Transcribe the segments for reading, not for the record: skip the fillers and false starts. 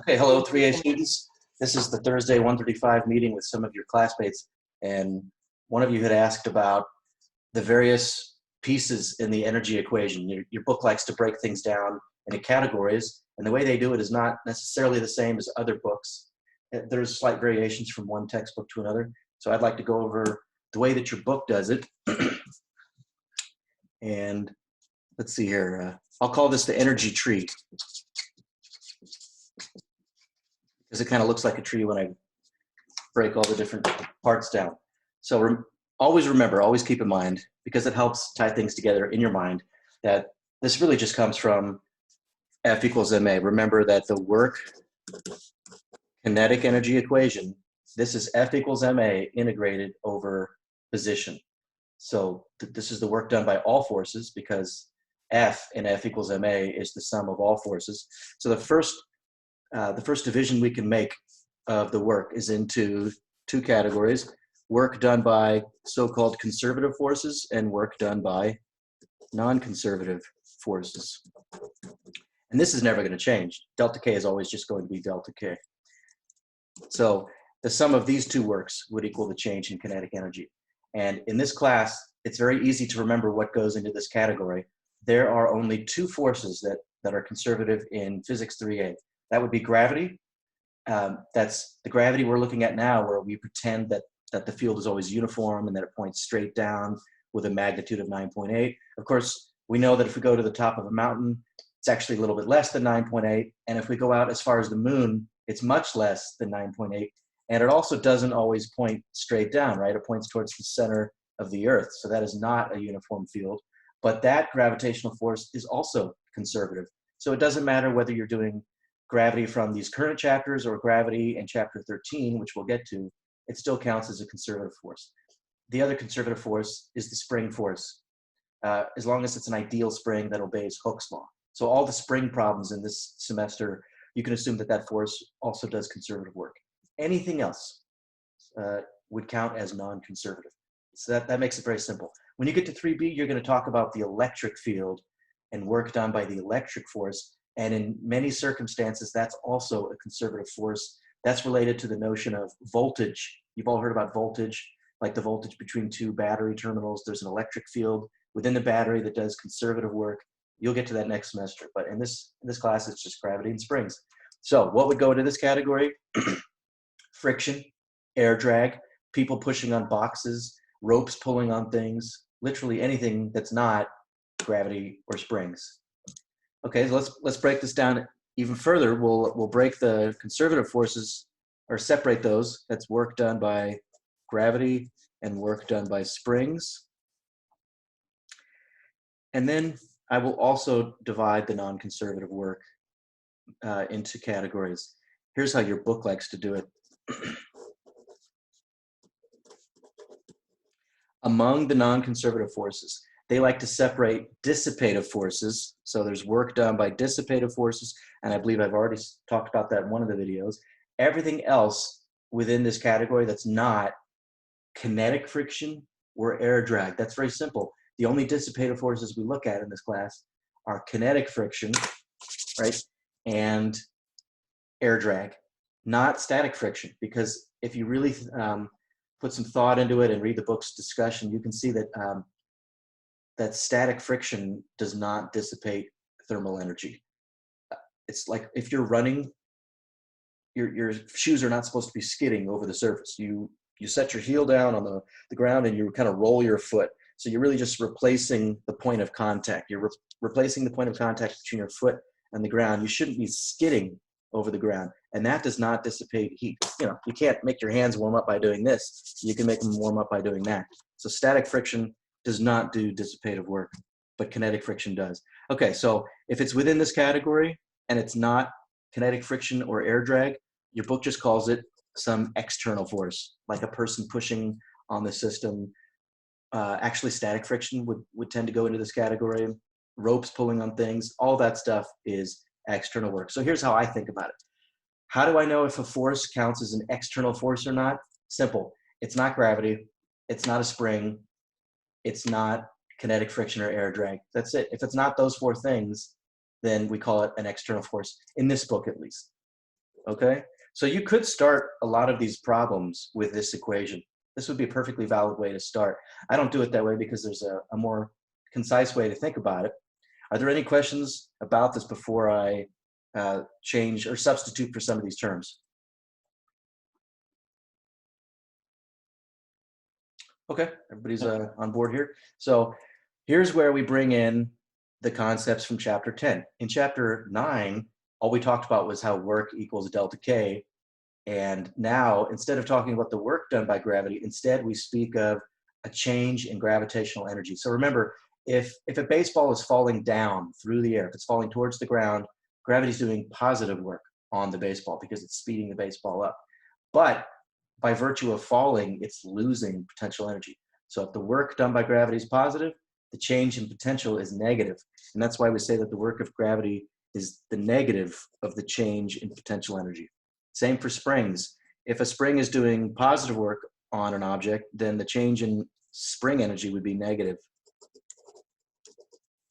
Okay, hello 3A students. This is the Thursday 135 meeting with some of your classmates, and one of you had asked about the various pieces in the energy equation. Your book likes to break things down into categories, and the way they do it is not necessarily the same as other books. There's slight variations from one textbook to another, so I'd like to go over the way that your book does it. And let's see here. I'll call this the energy tree, because it kind of looks like a tree when I break all the different parts down. So always remember, always keep in mind, because it helps tie things together in your mind, that this really just comes from F equals ma. Remember that the work kinetic energy equation, this is F equals ma integrated over position. So this is the work done by all forces, because F in F equals ma is the sum of all forces. So the first division we can make of the work is into two categories: work done by so-called conservative forces and work done by non-conservative forces. And this is never going to change. Delta K is always just going to be delta K. So the sum of these two works would equal the change in kinetic energy. And in this class, it's very easy to remember what goes into this category. There are only two forces that are conservative in physics 3A. That would be gravity. That's the gravity we're looking at now, where we pretend that the field is always uniform and that it points straight down with a magnitude of 9.8. Of course, we know that if we go to the top of a mountain, it's actually a little bit less than 9.8. And if we go out as far as the moon, it's much less than 9.8. And it also doesn't always point straight down, right? It points towards the center of the Earth. So that is not a uniform field. But that gravitational force is also conservative. So it doesn't matter whether you're doing gravity from these current chapters or gravity in chapter 13, which we'll get to, it still counts as a conservative force. The other conservative force is the spring force, as long as it's an ideal spring that obeys Hooke's law. So all the spring problems in this semester, you can assume that that force also does conservative work. Anything else would count as non-conservative. So that makes it very simple. When you get to 3B, you're going to talk about the electric field and work done by the electric force. And in many circumstances, that's also a conservative force. That's related to the notion of voltage. You've all heard about voltage, like the voltage between two battery terminals. There's an electric field within the battery that does conservative work. You'll get to that next semester. But in this class, it's just gravity and springs. So what would go into this category? Friction, air drag, people pushing on boxes, ropes pulling on things, literally anything that's not gravity or springs. Okay, so let's break this down even further. We'll break the conservative forces, or separate those. That's work done by gravity and work done by springs. And then I will also divide the non-conservative work into categories. Here's how your book likes to do it. Among the non-conservative forces, they like to separate dissipative forces. So there's work done by dissipative forces, and I believe I've already talked about that in one of the videos. Everything else within this category that's not kinetic friction or air drag. That's very simple. The only dissipative forces we look at in this class are kinetic friction, right, and air drag, not static friction. Because if you really put some thought into it and read the book's discussion, you can see that that static friction does not dissipate thermal energy. It's like if you're running, your shoes are not supposed to be skidding over the surface. You set your heel down on the ground and you kind of roll your foot. So you're really just replacing the point of contact. You're replacing the point of contact between your foot and the ground. You shouldn't be skidding over the ground. And that does not dissipate heat. You know, you can't make your hands warm up by doing this. You can make them warm up by doing that. So static friction does not do dissipative work, but kinetic friction does. Okay, so if it's within this category and it's not kinetic friction or air drag, your book just calls it some external force, like a person pushing on the system. Actually, static friction would tend to go into this category. Ropes pulling on things, all that stuff is external work. So here's how I think about it. How do I know if a force counts as an external force or not? Simple. It's not gravity. It's not a spring. It's not kinetic friction or air drag. That's it. If it's not those four things, then we call it an external force, in this book at least. okay? So you could start a lot of these problems with this equation. This would be a perfectly valid way to start. I don't do it that way because there's a more concise way to think about it. Are there any questions about this before I change or substitute for some of these terms? Okay, everybody's on board here. So here's where we bring in the concepts from chapter 10. In chapter 9, all we talked about was how work equals delta K. And now, instead of talking about the work done by gravity, instead we speak of a change in gravitational energy. So remember, if a baseball is falling down through the air, if it's falling towards the ground, gravity's doing positive work on the baseball because it's speeding the baseball up. But by virtue of falling, it's losing potential energy. So if the work done by gravity is positive, the change in potential is negative. And that's why we say that the work of gravity is the negative of the change in potential energy. Same for springs. If a spring is doing positive work on an object, then the change in spring energy would be negative.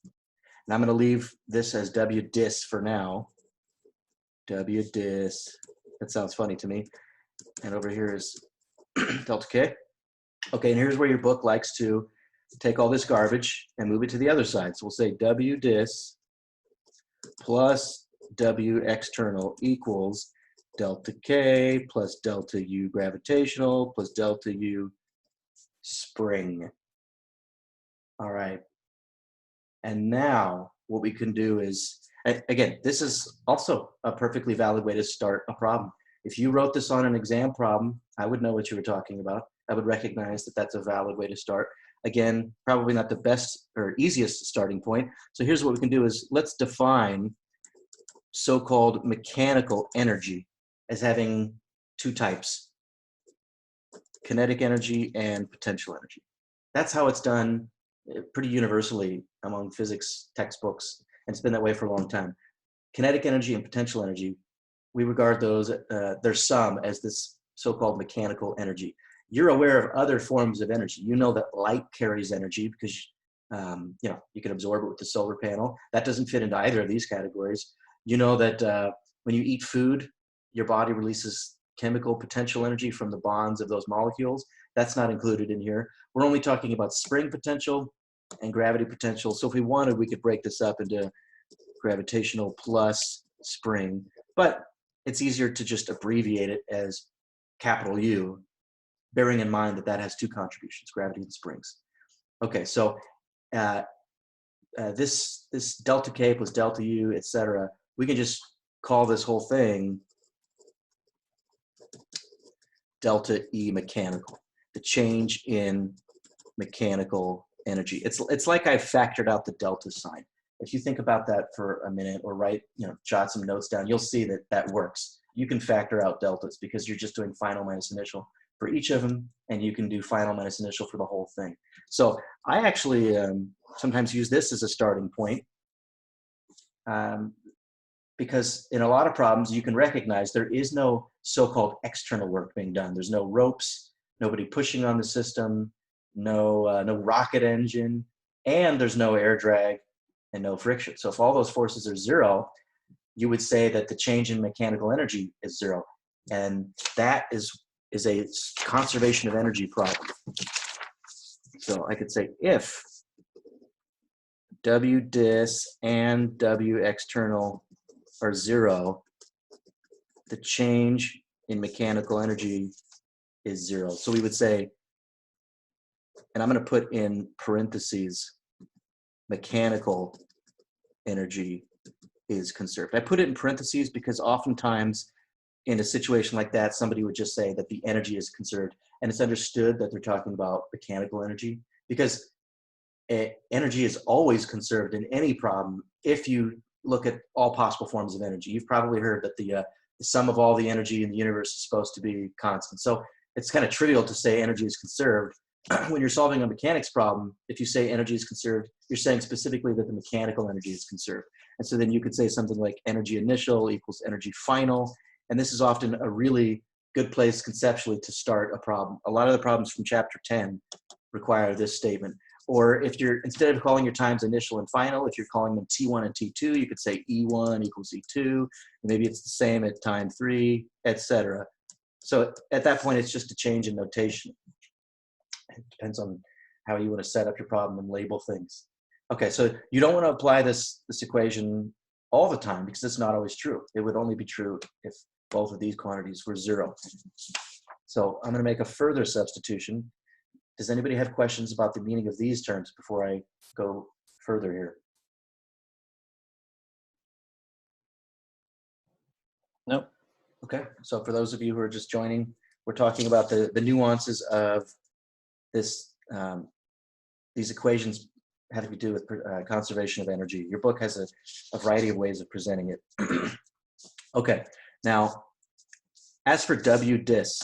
And I'm going to leave this as W dis for now. W dis. That sounds funny to me. And over here is delta K. Okay, and here's where your book likes to take all this garbage and move it to the other side. So we'll say W dis plus W external equals delta K plus delta U gravitational plus delta U spring. All right. And now what we can do is, again, this is also a perfectly valid way to start a problem. If you wrote this on an exam problem, I would know what you were talking about. I would recognize that that's a valid way to start. Again, probably not the best or easiest starting point. So here's what we can do is let's define so-called mechanical energy as having two types, kinetic energy and potential energy. That's how it's done pretty universally among physics textbooks, and it's been that way for a long time. Kinetic energy and potential energy, we regard those, their sum, as this so-called mechanical energy. You're aware of other forms of energy. You know that light carries energy because you know, you can absorb it with the solar panel. That doesn't fit into either of these categories. You know that when you eat food, your body releases chemical potential energy from the bonds of those molecules. That's not included in here. We're only talking about spring potential and gravity potential. So if we wanted, we could break this up into gravitational plus spring, but it's easier to just abbreviate it as capital U, bearing in mind that that has two contributions, gravity and springs. Okay, so this delta K plus delta U, etc., we can just call this whole thing delta E mechanical, the change in mechanical energy. It's like I factored out the delta sign. If you think about that for a minute or write, jot some notes down, you'll see that that works. You can factor out deltas because you're just doing final minus initial for each of them, and you can do final minus initial for the whole thing. So I actually sometimes use this as a starting point because in a lot of problems, you can recognize there is no so-called external work being done. There's no ropes, nobody pushing on the system, no rocket engine, and there's no air drag and no friction. So if all those forces are zero, you would say that the change in mechanical energy is zero. And that is a conservation of energy problem. So I could say if W dis and W external are zero, the change in mechanical energy is zero. So we would say, and I'm going to put in parentheses, mechanical energy is conserved. I put it in parentheses because oftentimes in a situation like that, somebody would just say that the energy is conserved, and it's understood that they're talking about mechanical energy because energy is always conserved in any problem if you look at all possible forms of energy. You've probably heard that the sum of all the energy in the universe is supposed to be constant. So it's kind of trivial to say energy is conserved. When you're solving a mechanics problem, if you say energy is conserved, you're saying specifically that the mechanical energy is conserved. And so then you could say something like energy initial equals energy final. And this is often a really good place conceptually to start a problem. A lot of the problems from chapter 10 require this statement. Or if you're, instead of calling your times initial and final, if you're calling them T1 and T2, you could say E1 equals E2. Maybe it's the same at time 3, etc. So at that point, it's just a change in notation. It depends on how you want to set up your problem and label things. Okay, so you don't want to apply this equation all the time because it's not always true. It would only be true if both of these quantities were 0. So I'm going to make a further substitution. Does anybody have questions about the meaning of these terms before I go further here? Nope. Okay, so for those of you who are just joining, we're talking about the nuances of this. These equations have to do with conservation of energy. Your book has a variety of ways of presenting it. Okay, now as for W dis,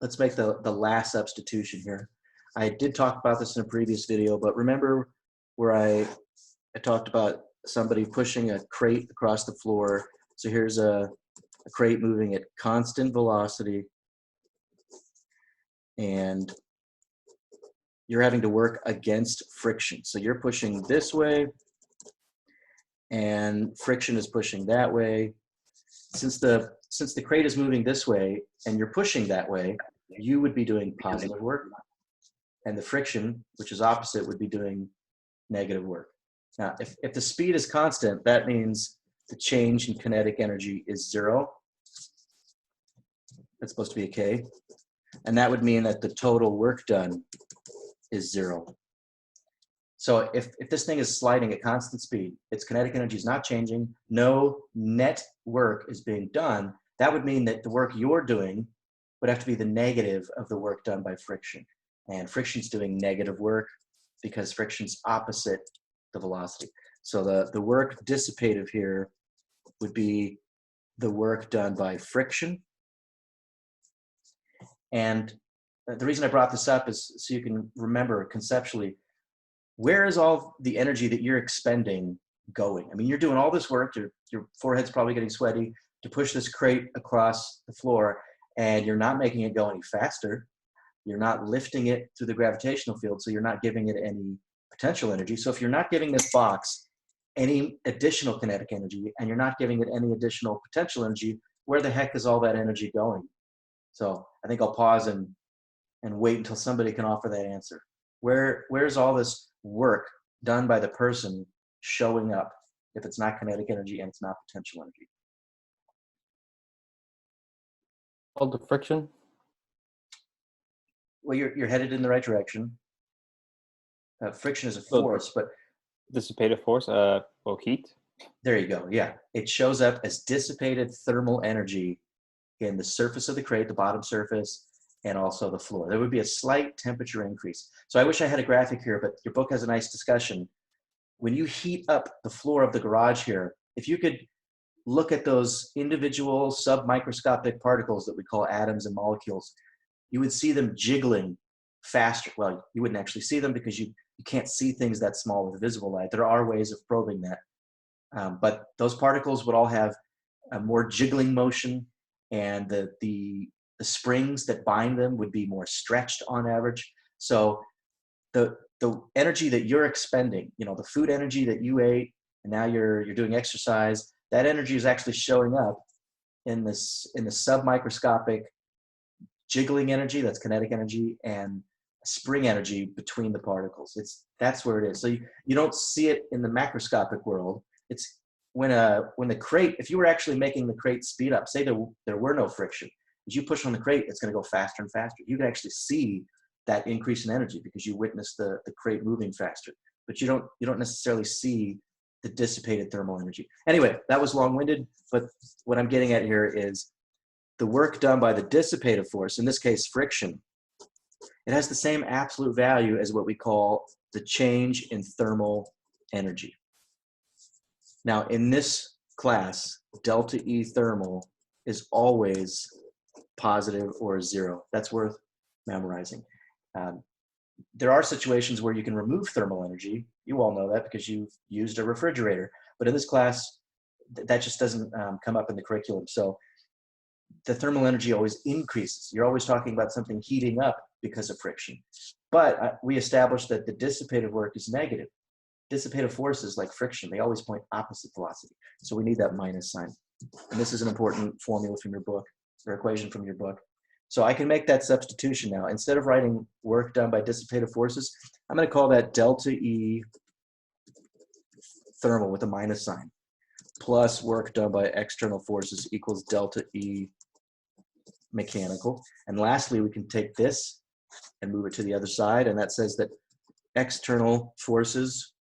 let's make the last substitution here. I did talk about this in a previous video, but remember where I talked about somebody pushing a crate across the floor. So here's a crate moving at constant velocity, and you're having to work against friction. So you're pushing this way, and friction is pushing that way. Since the crate is moving this way and you're pushing that way, you would be doing positive work, and the friction, which is opposite, would be doing negative work. Now, if the speed is constant, that means the change in kinetic energy is 0. That's supposed to be a K. And that would mean that the total work done is 0. So if this thing is sliding at constant speed, its kinetic energy is not changing, no net work is being done, that would mean that the work you're doing would have to be the negative of the work done by friction. And friction's doing negative work because friction's opposite the velocity. So the work dissipative here would be the work done by friction. And the reason I brought this up is so you can remember conceptually, where is all the energy that you're expending going? I mean, you're doing all this work, your forehead's probably getting sweaty to push this crate across the floor, and you're not making it go any faster. You're not lifting it through the gravitational field, so you're not giving it any potential energy. So if you're not giving this box any additional kinetic energy, and you're not giving it any additional potential energy, where the heck is all that energy going? So I think I'll pause and wait until somebody can offer that answer. Where's all this work done by the person showing up if it's not kinetic energy and it's not potential energy? All the friction. Well, you're headed in the right direction. Friction is a force, but dissipative force, well, heat. There you go. Yeah, it shows up as dissipated thermal energy in the surface of the crate, the bottom surface, and also the floor. There would be a slight temperature increase. So I wish I had a graphic here, but your book has a nice discussion. When you heat up the floor of the garage here, if you could look at those individual submicroscopic particles that we call atoms and molecules, you would see them jiggling faster. Well, you wouldn't actually see them because you can't see things that small with visible light. There are ways of probing that. But those particles would all have a more jiggling motion, and the springs that bind them would be more stretched on average. So the energy that you're expending, you know, the food energy that you ate, and now you're doing exercise, that energy is actually showing up in the submicroscopic jiggling energy, that's kinetic energy, and spring energy between the particles. That's where it is. So you don't see it in the macroscopic world. It's when the crate, if you were actually making the crate speed up, say there were no friction, as you push on the crate, it's going to go faster and faster. You can actually see that increase in energy because you witness the crate moving faster, but you don't necessarily see the dissipated thermal energy. Anyway, that was long-winded, but what I'm getting at here is the work done by the dissipative force, in this case friction, it has the same absolute value as what we call the change in thermal energy. Now, in this class, delta E thermal is always positive or 0. That's worth memorizing. There are situations where you can remove thermal energy. You all know that because you've used a refrigerator. But in this class, that just doesn't come up in the curriculum. So the thermal energy always increases. You're always talking about something heating up because of friction. But we established that the dissipative work is negative. Dissipative forces like friction, they always point opposite velocity. So we need that minus sign. And this is an important formula from your book, or equation from your book. So I can make that substitution now. Instead of writing work done by dissipative forces, I'm going to call that delta E thermal with a minus sign, plus work done by external forces equals delta E mechanical. And lastly, we can take this and move it to the other side, and that says that external forces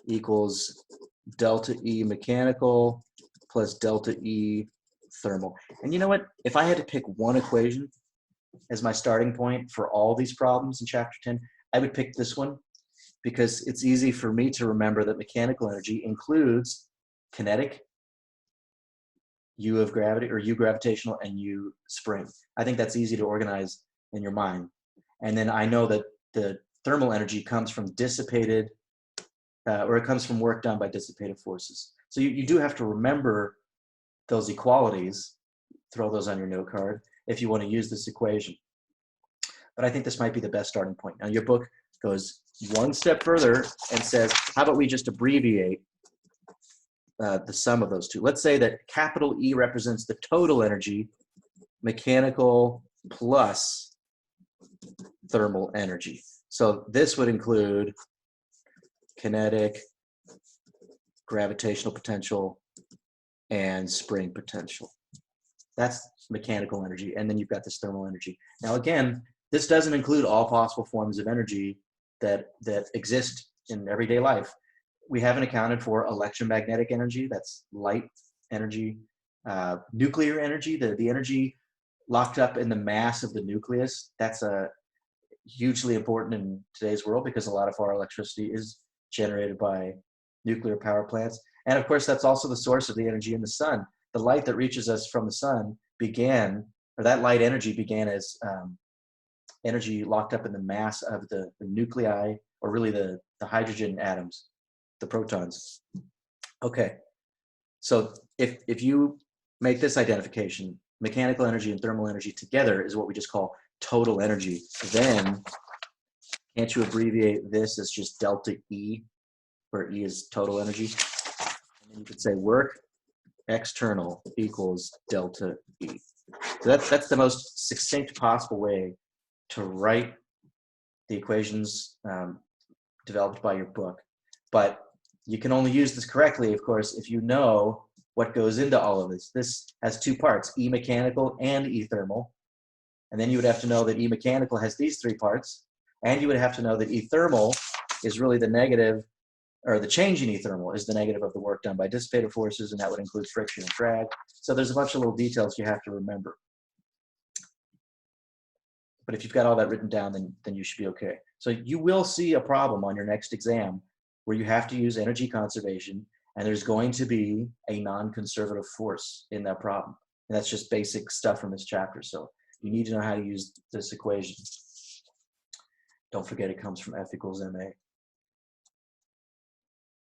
equals delta E mechanical plus delta E thermal. And you know what? If I had to pick one equation as my starting point for all these problems in chapter 10, I would pick this one because it's easy for me to remember that mechanical energy includes kinetic, U of gravity, or U gravitational, and U spring. I think that's easy to organize in your mind. And then I know that the thermal energy comes from dissipated, or it comes from work done by dissipative forces. So you do have to remember those equalities, throw those on your note card if you want to use this equation. But I think this might be the best starting point. Now your book goes one step further and says, how about we just abbreviate the sum of those two? Let's say that capital E represents the total energy, mechanical plus thermal energy. So this would include kinetic, gravitational potential, and spring potential. That's mechanical energy. And then you've got this thermal energy. Now again, this doesn't include all possible forms of energy that exist in everyday life. We haven't accounted for electromagnetic energy, that's light energy, nuclear energy, the energy locked up in the mass of the nucleus. That's hugely important in today's world because a lot of our electricity is generated by nuclear power plants. And of course, that's also the source of the energy in the sun. The light that reaches us from the sun began, or that light energy began as energy locked up in the mass of the nuclei, or really the hydrogen atoms, the protons. Okay, so if you make this identification, mechanical energy and thermal energy together is what we just call total energy, then can't you abbreviate this as just delta E, where E is total energy? And then you could say work external equals delta E. So that's the most succinct possible way to write the equations developed by your book. But you can only use this correctly, of course, if you know what goes into all of this. This has two parts, E mechanical and E thermal. And then you would have to know that E mechanical has these three parts. And you would have to know that E thermal is really the negative, or the change in E thermal is the negative of the work done by dissipative forces, and that would include friction and drag. So there's a bunch of little details you have to remember. But if you've got all that written down, then you should be okay. So you will see a problem on your next exam where you have to use energy conservation, and there's going to be a non-conservative force in that problem. And that's just basic stuff from this chapter. So you need to know how to use this equation. Don't forget it comes from F equals ma.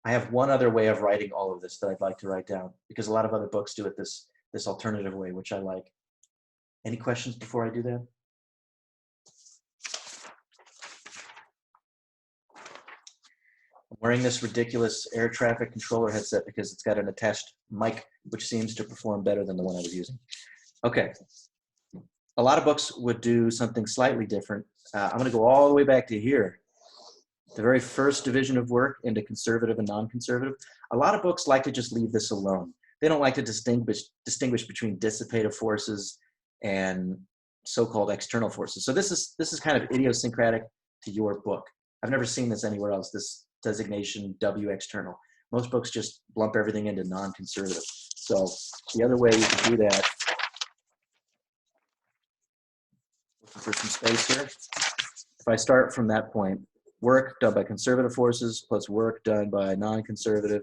I have one other way of writing all of this that I'd like to write down, because a lot of other books do it this alternative way, which I like. Any questions before I do that? I'm wearing this ridiculous air traffic controller headset because it's got an attached mic, which seems to perform better than the one I was using. Okay. A lot of books would do something slightly different. I'm going to go all the way back to here. The very first division of work into conservative and non-conservative. A lot of books like to just leave this alone. They don't like to distinguish between dissipative forces and so-called external forces. So this is kind of idiosyncratic to your book. I've never seen this anywhere else, this designation W external. Most books just lump everything into non-conservative. So the other way you can do that, looking for some space here. If I start from that point, work done by conservative forces plus work done by non-conservative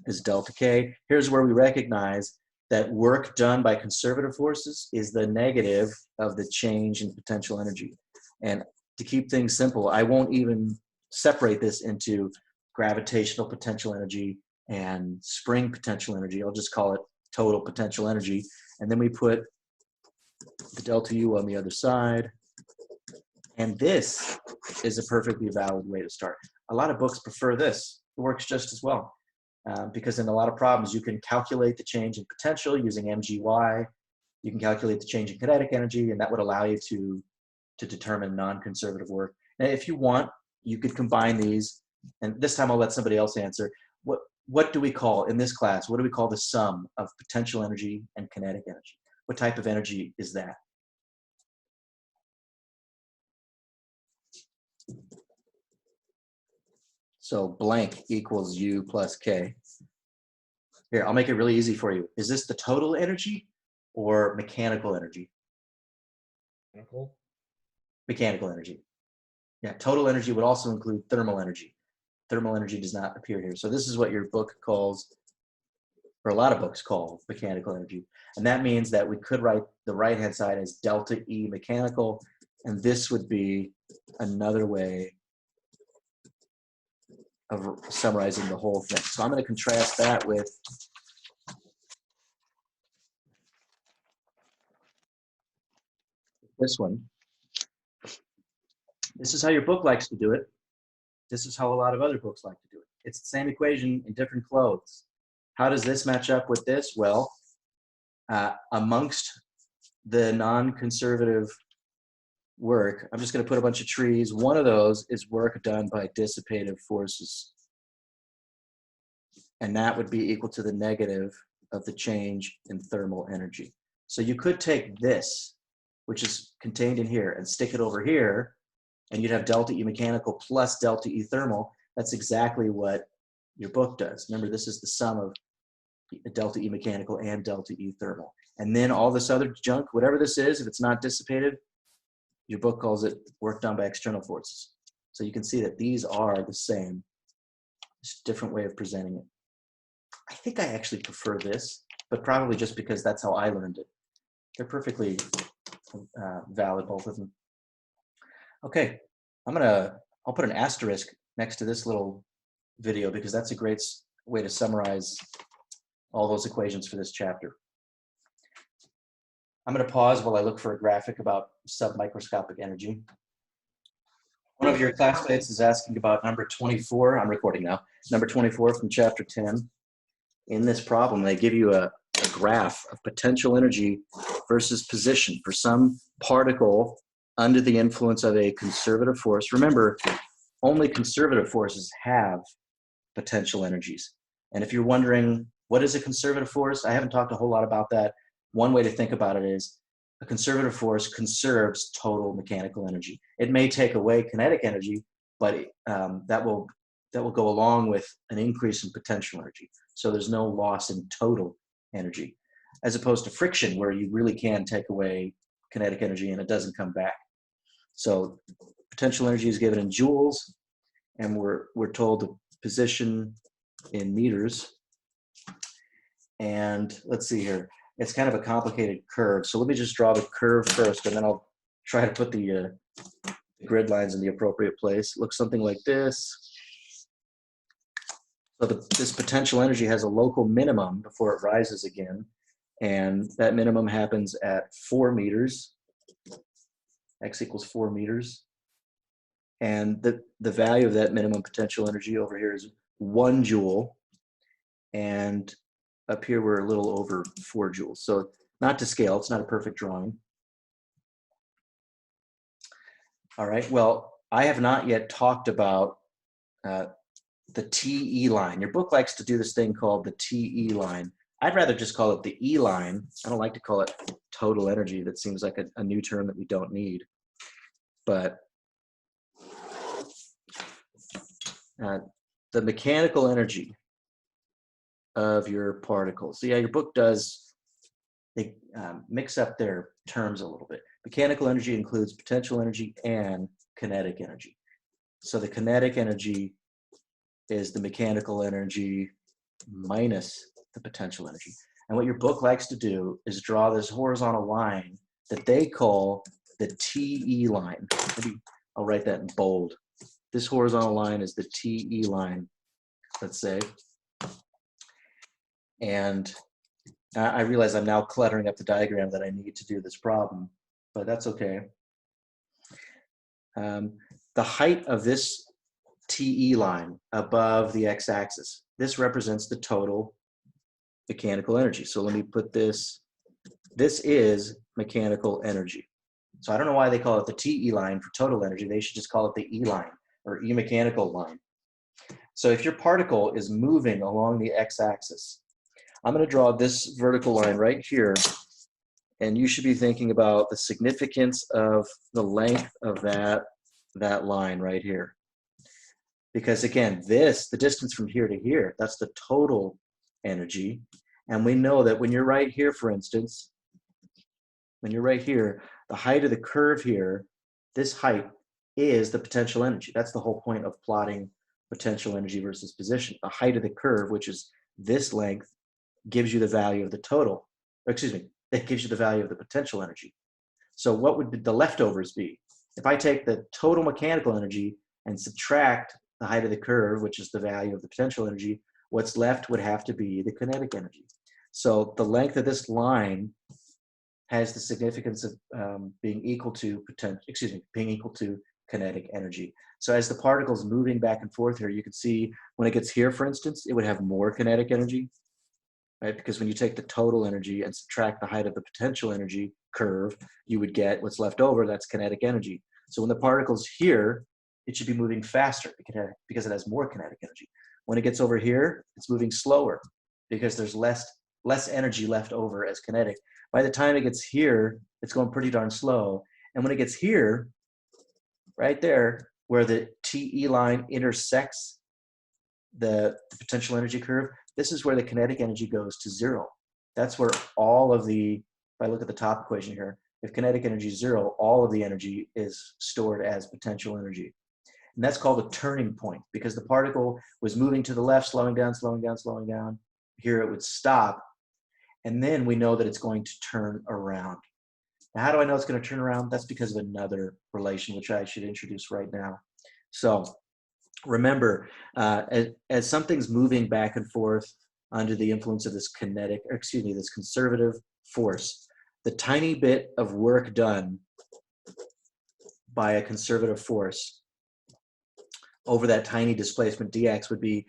is delta K. Here's where we recognize that work done by conservative forces is the negative of the change in potential energy. And to keep things simple, I won't even separate this into gravitational potential energy and spring potential energy. I'll just call it total potential energy. And then we put the delta U on the other side. And this is a perfectly valid way to start. A lot of books prefer this. It works just as well. Because in a lot of problems, you can calculate the change in potential using MGY. You can calculate the change in kinetic energy, and that would allow you to determine non-conservative work. And if you want, you could combine these. And this time I'll let somebody else answer. What do we call, in this class, what do we call the sum of potential energy and kinetic energy? What type of energy is that? So blank equals U plus K. Here, I'll make it really easy for you. Is this the total energy or mechanical energy? Mechanical energy. Yeah, total energy would also include thermal energy. Thermal energy does not appear here. So this is what your book calls, or a lot of books call, mechanical energy. And that means that we could write the right-hand side as delta E mechanical, and this would be another way of summarizing the whole thing. So I'm going to contrast that with this one. This is how your book likes to do it. This is how a lot of other books like to do it. It's the same equation in different clothes. How does this match up with this? Well, amongst the non-conservative work, I'm just going to put a bunch of trees. One of those is work done by dissipative forces. And that would be equal to the negative of the change in thermal energy. So you could take this, which is contained in here, and stick it over here, and you'd have delta E mechanical plus delta E thermal. That's exactly what your book does. Remember, this is the sum of delta E mechanical and delta E thermal. And then all this other junk, whatever this is, if it's not dissipative, your book calls it work done by external forces. So you can see that these are the same. Just a different way of presenting it. I think I actually prefer this, but probably just because that's how I learned it. They're perfectly valid, both of them. Okay, I'll put an asterisk next to this little video because that's a great way to summarize all those equations for this chapter. I'm going to pause while I look for a graphic about submicroscopic energy. One of your classmates is asking about number 24. I'm recording now. Number 24 from chapter 10. In this problem, they give you a graph of potential energy versus position for some particle under the influence of a conservative force. Remember, only conservative forces have potential energies. And if you're wondering, what is a conservative force? I haven't talked a whole lot about that. One way to think about it is a conservative force conserves total mechanical energy. It may take away kinetic energy, but that will go along with an increase in potential energy. So there's no loss in total energy, as opposed to friction, where you really can take away kinetic energy and it doesn't come back. So potential energy is given in joules, and we're told the position in meters. And let's see here. It's kind of a complicated curve. So let me just draw the curve first, and then I'll try to put the grid lines in the appropriate place. It looks something like this. So this potential energy has a local minimum before it rises again. And that minimum happens at 4 meters. X equals 4 meters. And the value of that minimum potential energy over here is 1 joule. And up here, we're a little over 4 joules. So not to scale, it's not a perfect drawing. All right, well, I have not yet talked about the TE line. Your book likes to do this thing called the TE line. I'd rather just call it the E line. I don't like to call it total energy. That seems like a new term that we don't need. But the mechanical energy of your particles. So yeah, your book does, they mix up their terms a little bit. Mechanical energy includes potential energy and kinetic energy. So the kinetic energy is the mechanical energy minus the potential energy. And what your book likes to do is draw this horizontal line that they call the TE line. Maybe I'll write that in bold. This horizontal line is the TE line, let's say. And I realize I'm now cluttering up the diagram that I need to do this problem, but that's okay. The height of this TE line above the x-axis, this represents the total mechanical energy. So let me put this is mechanical energy. So I don't know why they call it the TE line for total energy. They should just call it the E line or E mechanical line. So if your particle is moving along the x-axis, I'm going to draw this vertical line right here, and you should be thinking about the significance of the length of that line right here. Because again, the distance from here to here, that's the total energy. And we know that when you're right here, for instance, when you're right here, the height of the curve here, this height is the potential energy. That's the whole point of plotting potential energy versus position. The height of the curve, which is this length, gives you the value of the total, or excuse me, it gives you the value of the potential energy. So what would the leftovers be? If I take the total mechanical energy and subtract the height of the curve, which is the value of the potential energy, what's left would have to be the kinetic energy. So the length of this line has the significance of being equal to kinetic energy. So as the particle's moving back and forth here, you can see when it gets here, for instance, it would have more kinetic energy, right? Because when you take the total energy and subtract the height of the potential energy curve, you would get what's left over, that's kinetic energy. So when the particle's here, it should be moving faster because it has more kinetic energy. When it gets over here, it's moving slower because there's less energy left over as kinetic. By the time it gets here, it's going pretty darn slow. And when it gets here, right there, where the TE line intersects the potential energy curve, this is where the kinetic energy goes to zero. That's where all of the, if I look at the top equation here, if kinetic energy is zero, all of the energy is stored as potential energy. And that's called a turning point because the particle was moving to the left, slowing down, slowing down, slowing down. Here it would stop. And then we know that it's going to turn around. Now, how do I know it's going to turn around? That's because of another relation, which I should introduce right now. So remember, as something's moving back and forth under the influence of this this conservative force, the tiny bit of work done by a conservative force over that tiny displacement dx would be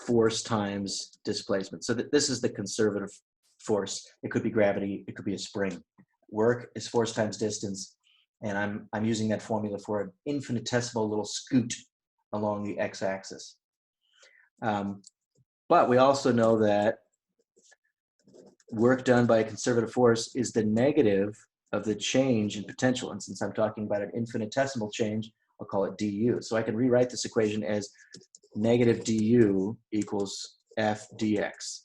force times displacement. So this is the conservative force. It could be gravity, it could be a spring. Work is force times distance, and I'm using that formula for an infinitesimal little scoot along the x-axis. But we also know that work done by a conservative force is the negative of the change in potential. And since I'm talking about an infinitesimal change, I'll call it du. So I can rewrite this equation as negative du equals f dx.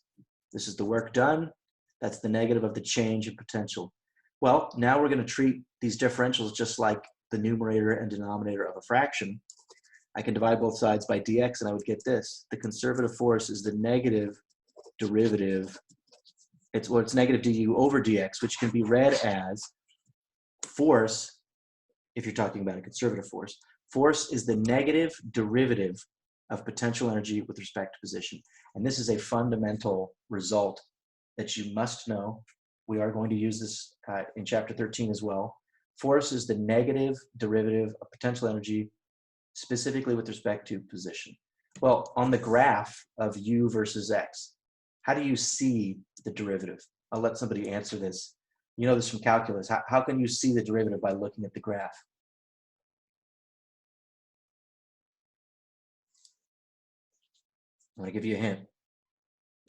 This is the work done. That's the negative of the change in potential. Well, now we're going to treat these differentials just like the numerator and denominator of a fraction. I can divide both sides by dx and I would get this. The conservative force is the negative derivative. It's negative du over dx, which can be read as force, if you're talking about a conservative force. Force is the negative derivative of potential energy with respect to position. And this is a fundamental result that you must know. We are going to use this in chapter 13 as well. Force is the negative derivative of potential energy, specifically with respect to position. Well, on the graph of u versus x, how do you see the derivative? I'll let somebody answer this. You know this from calculus. How can you see the derivative by looking at the graph? I'm going to give you a hint.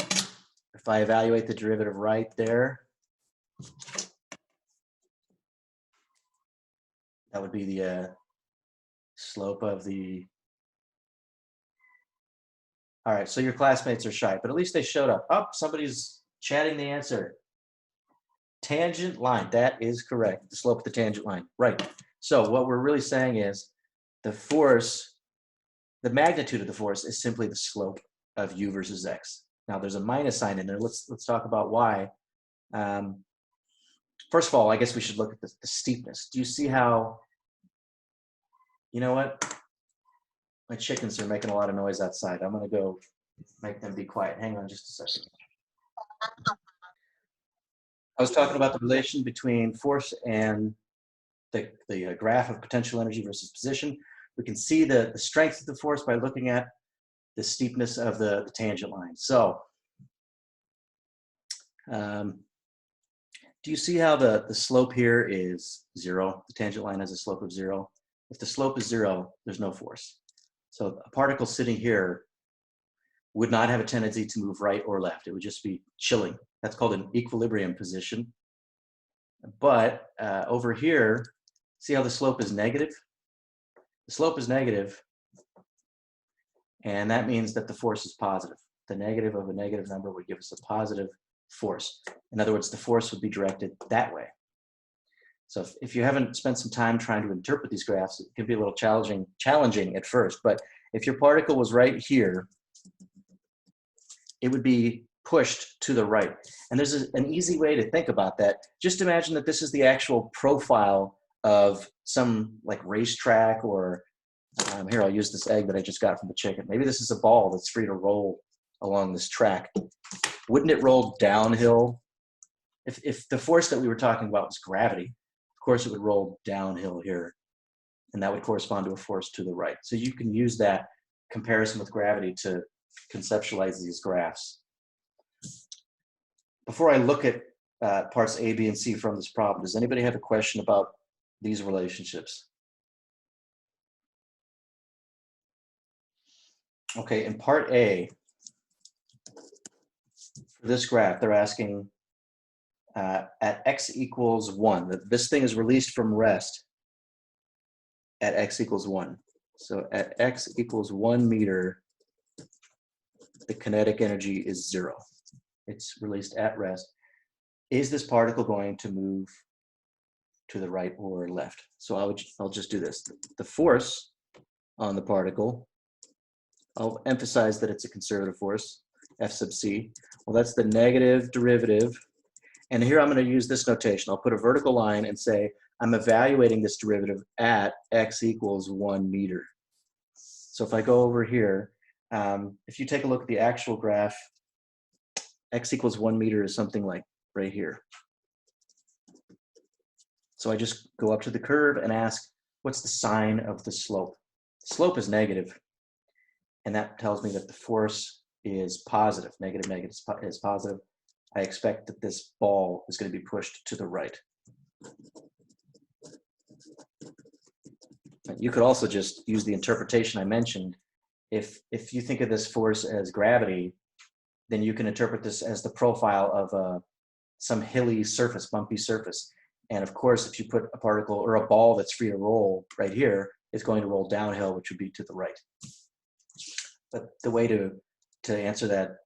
If I evaluate the derivative right there, that would be the slope of the... All right, so your classmates are shy, but at least they showed up. Oh, somebody's chatting the answer. Tangent line, that is correct. The slope of the tangent line, right. So what we're really saying is the force, the magnitude of the force is simply the slope of u versus x. Now there's a minus sign in there. Let's talk about why. First of all, I guess we should look at the steepness. Do you see how, you know what? My chickens are making a lot of noise outside. I'm gonna go make them be quiet. Hang on just a second. I was talking about the relation between force and the graph of potential energy versus position. We can see the strength of the force by looking at the steepness of the tangent line. So, do you see how the slope here is 0? The tangent line has a slope of 0. If the slope is 0, there's no force. So a particle sitting here would not have a tendency to move right or left. It would just be chilling. That's called an equilibrium position. But over here, see how the slope is negative? The slope is negative, and that means that the force is positive. The negative of a negative number would give us a positive force. In other words, the force would be directed that way. So if you haven't spent some time trying to interpret these graphs, it can be a little challenging at first. But if your particle was right here, it would be pushed to the right. And there's an easy way to think about that. Just imagine that this is the actual profile of some like racetrack, or here, I'll use this egg that I just got from the chicken. Maybe this is a ball that's free to roll along this track. Wouldn't it roll downhill? If the force that we were talking about was gravity, of course it would roll downhill here, and that would correspond to a force to the right. So you can use that comparison with gravity to conceptualize these graphs. Before I look at parts A, B, and C from this problem, does anybody have a question about these relationships? Okay, in part A, for this graph, they're asking at x equals 1, that this thing is released from rest at x equals 1. So at x equals 1 meter, the kinetic energy is 0. It's released at rest. Is this particle going to move to the right or left? So I'll just do this. The force on the particle, I'll emphasize that it's a conservative force, F sub c. Well, that's the negative derivative. And here I'm going to use this notation. I'll put a vertical line and say I'm evaluating this derivative at x equals 1 meter. So if I go over here, if you take a look at the actual graph, x equals 1 meter is something like right here. So I just go up to the curve and ask, what's the sign of the slope? The slope is negative, and that tells me that the force is positive. Negative, negative is positive. I expect that this ball is going to be pushed to the right. You could also just use the interpretation I mentioned. If you think of this force as gravity, then you can interpret this as the profile of some hilly surface, bumpy surface. And of course, if you put a particle or a ball that's free to roll right here, it's going to roll downhill, which would be to the right. But the way to answer that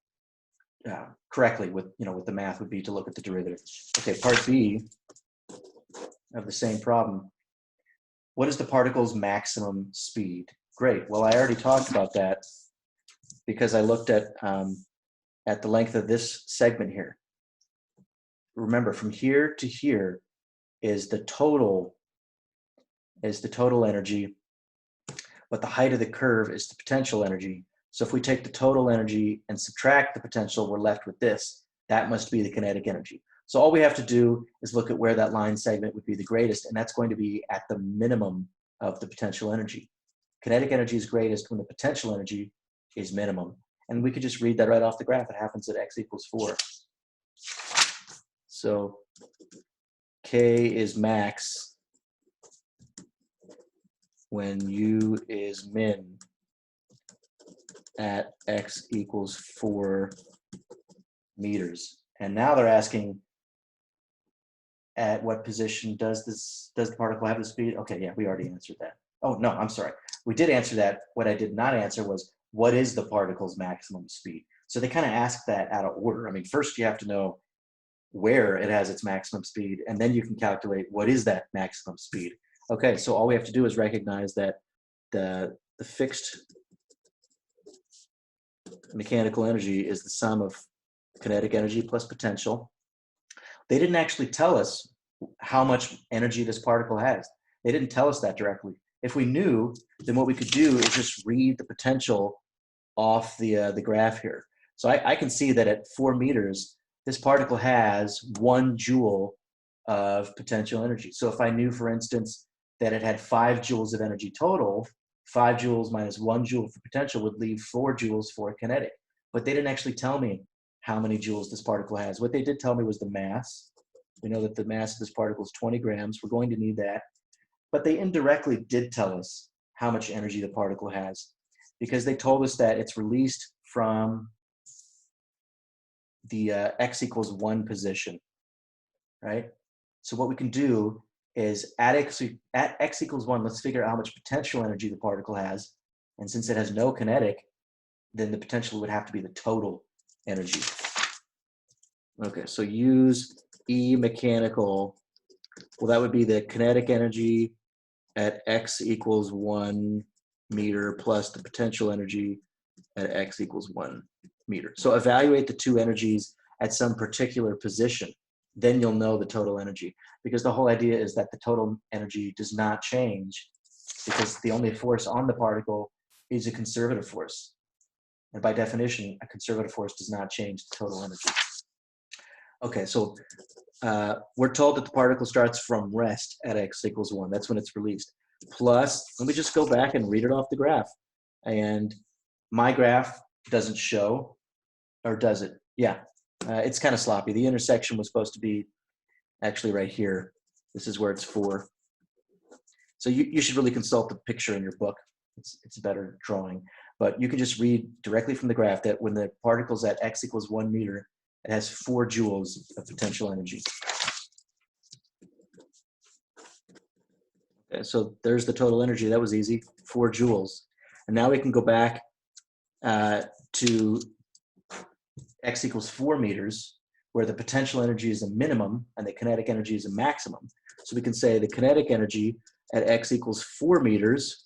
correctly with the math would be to look at the derivative. Okay, part B of the same problem. What is the particle's maximum speed? Great. Well, I already talked about that because I looked at the length of this segment here. Remember, from here to here is the total energy, but the height of the curve is the potential energy. So if we take the total energy and subtract the potential, we're left with this. That must be the kinetic energy. So all we have to do is look at where that line segment would be the greatest, and that's going to be at the minimum of the potential energy. Kinetic energy is greatest when the potential energy is minimum. And we could just read that right off the graph. It happens at x equals 4. So K is max when U is min at x equals 4 meters. And now they're asking, at what position does the particle have the speed? Okay, yeah, we already answered that. Oh, no, I'm sorry. We did answer that. What I did not answer was, what is the particle's maximum speed? So they kind of ask that out of order. I mean, first you have to know where it has its maximum speed, and then you can calculate what is that maximum speed. Okay, so all we have to do is recognize that the fixed mechanical energy is the sum of kinetic energy plus potential. They didn't actually tell us how much energy this particle has. They didn't tell us that directly. If we knew, then what we could do is just read the potential off the graph here. So I can see that at 4 meters, this particle has 1 joule of potential energy. So if I knew, for instance, that it had 5 joules of energy total. 5 joules minus 1 joule for potential would leave 4 joules for kinetic. But they didn't actually tell me how many joules this particle has. What they did tell me was the mass. We know that the mass of this particle is 20 grams. We're going to need that. But they indirectly did tell us how much energy the particle has, because they told us that it's released from the x equals 1 position, right? So what we can do is at x equals 1, let's figure out how much potential energy the particle has. And since it has no kinetic, then the potential would have to be the total energy. Okay, so use E mechanical. Well, that would be the kinetic energy at x equals 1 meter plus the potential energy at x equals 1 meter. So evaluate the two energies at some particular position. Then you'll know the total energy, because the whole idea is that the total energy does not change, because the only force on the particle is a conservative force. And by definition, a conservative force does not change the total energy. Okay, so we're told that the particle starts from rest at x equals 1. That's when it's released. Plus, let me just go back and read it off the graph. And my graph doesn't show, or does it? Yeah, it's kind of sloppy. The intersection was supposed to be actually right here. This is where it's 4. So you should really consult the picture in your book. It's a better drawing. But you can just read directly from the graph that when the particle's at x equals 1 meter, it has 4 joules of potential energy. Okay, so there's the total energy. That was easy, 4 joules. And now we can go back to x equals 4 meters, where the potential energy is a minimum and the kinetic energy is a maximum. So we can say the kinetic energy at x equals 4 meters,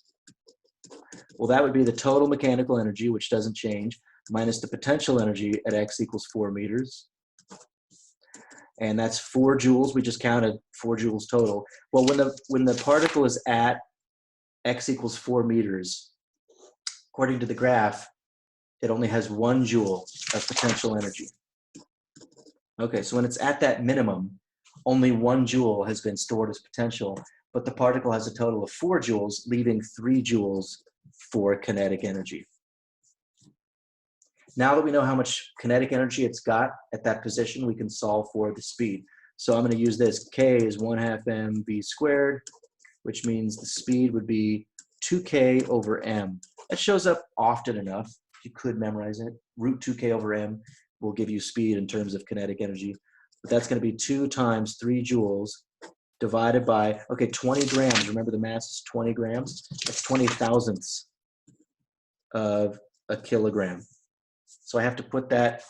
well, that would be the total mechanical energy, which doesn't change, minus the potential energy at x equals 4 meters. And that's 4 joules. We just counted 4 joules total. Well, when the particle is at x equals 4 meters, according to the graph, it only has 1 joule of potential energy. Okay, so when it's at that minimum, only 1 joule has been stored as potential, but the particle has a total of 4 joules, leaving 3 joules for kinetic energy. Now that we know how much kinetic energy it's got at that position, we can solve for the speed. So I'm going to use this. K is 1/2 mv squared, which means the speed would be 2k over m. That shows up often enough. You could memorize it. Root 2k over m will give you speed in terms of kinetic energy. But that's going to be 2 times 3 joules divided by, okay, 20 grams. Remember the mass is 20 grams? That's 20 thousandths of a kilogram. So I have to put that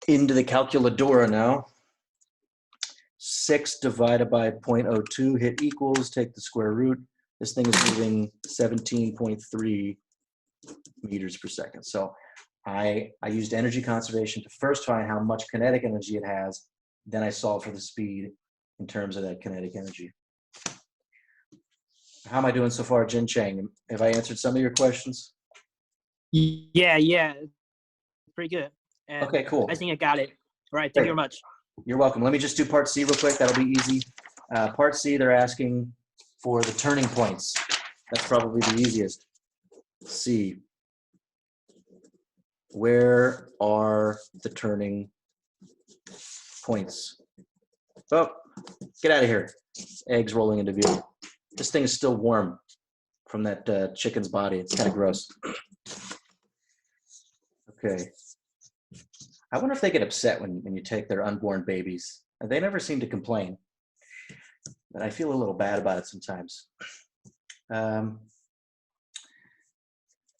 into the calculadora now. 6 divided by 0.02, hit equals, take the square root. This thing is moving 17.3 meters per second. So I used energy conservation to first find how much kinetic energy it has, then I solved for the speed in terms of that kinetic energy. How am I doing so far, Jin Chang? Have I answered some of your questions? Yeah, pretty good. And okay, cool. I think I got it. All right, thank you very much. You're welcome. Let me just do part C real quick. That'll be easy. Part C, they're asking for the turning points. That's probably the easiest. C. Where are the turning points? Oh, get out of here. Eggs rolling into view. This thing is still warm from that chicken's body. It's kind of gross. Okay. I wonder if they get upset when you take their unborn babies. They never seem to complain, but I feel a little bad about it sometimes.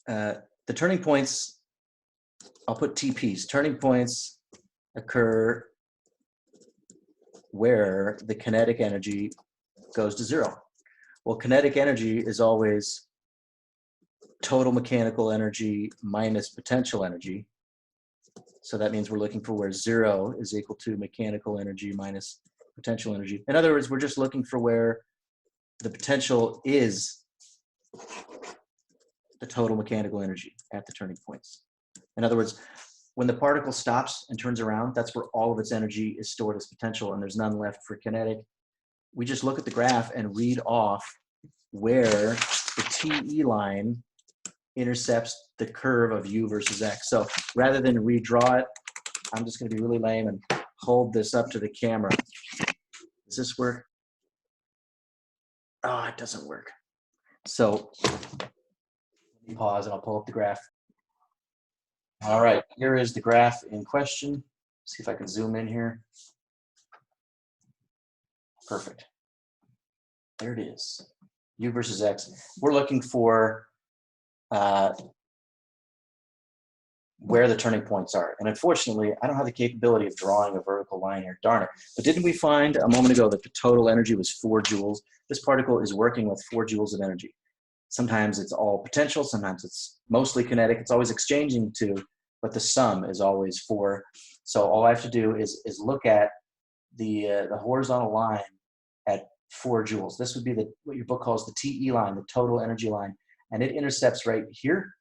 The turning points, I'll put TPs. Turning points occur where the kinetic energy goes to 0. Well, kinetic energy is always total mechanical energy minus potential energy. So that means we're looking for where 0 is equal to mechanical energy minus potential energy. In other words, we're just looking for where the potential is the total mechanical energy at the turning points. In other words, when the particle stops and turns around, that's where all of its energy is stored as potential and there's none left for kinetic. We just look at the graph and read off where the TE line intercepts the curve of U versus X. So rather than redraw it, I'm just going to be really lame and hold this up to the camera. Does this work? Oh, it doesn't work. So let me pause and I'll pull up the graph. All right, here is the graph in question. See if I can zoom in here. Perfect. There it is. U versus X. We're looking for where the turning points are. And unfortunately, I don't have the capability of drawing a vertical line here. Darn it. But didn't we find a moment ago that the total energy was 4 joules? This particle is working with 4 joules of energy. Sometimes it's all potential, sometimes it's mostly kinetic. It's always exchanging 2, but the sum is always 4. So all I have to do is look at the horizontal line at 4 joules. This would be what your book calls the TE line, the total energy line. And it intercepts right here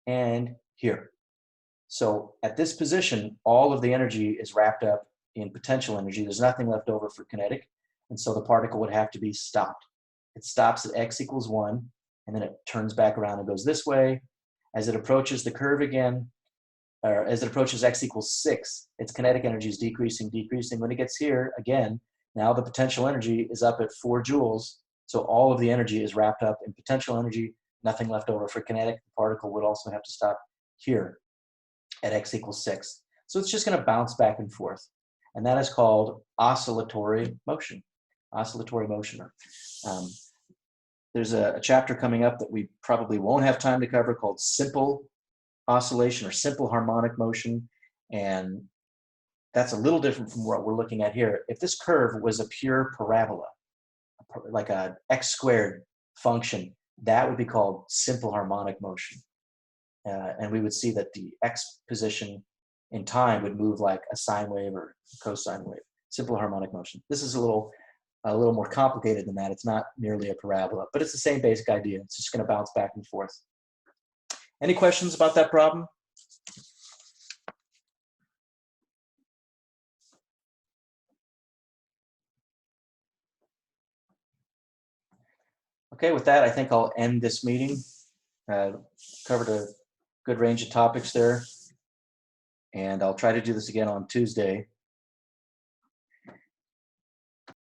and here. So at this position, all of the energy is wrapped up in potential energy. There's nothing left over for kinetic. And so the particle would have to be stopped. It stops at x equals 1, and then it turns back around and goes this way. As it approaches the curve again, or as it approaches x equals 6, its kinetic energy is decreasing. When it gets here, again, now the potential energy is up at 4 joules. So all of the energy is wrapped up in potential energy, nothing left over for kinetic. The particle would also have to stop here at x equals 6. So it's just going to bounce back and forth. And that is called oscillatory motion. Oscillatory motion. There's a chapter coming up that we probably won't have time to cover called simple oscillation or simple harmonic motion. And that's a little different from what we're looking at here. If this curve was a pure parabola, like a x squared function, that would be called simple harmonic motion. And we would see that the x position in time would move like a sine wave or cosine wave. Simple harmonic motion. This is a little more complicated than that. It's not merely a parabola, but it's the same basic idea. It's just going to bounce back and forth. Any questions about that problem? Okay, with that, I think I'll end this meeting. Covered a good range of topics there. And I'll try to do this again on Tuesday.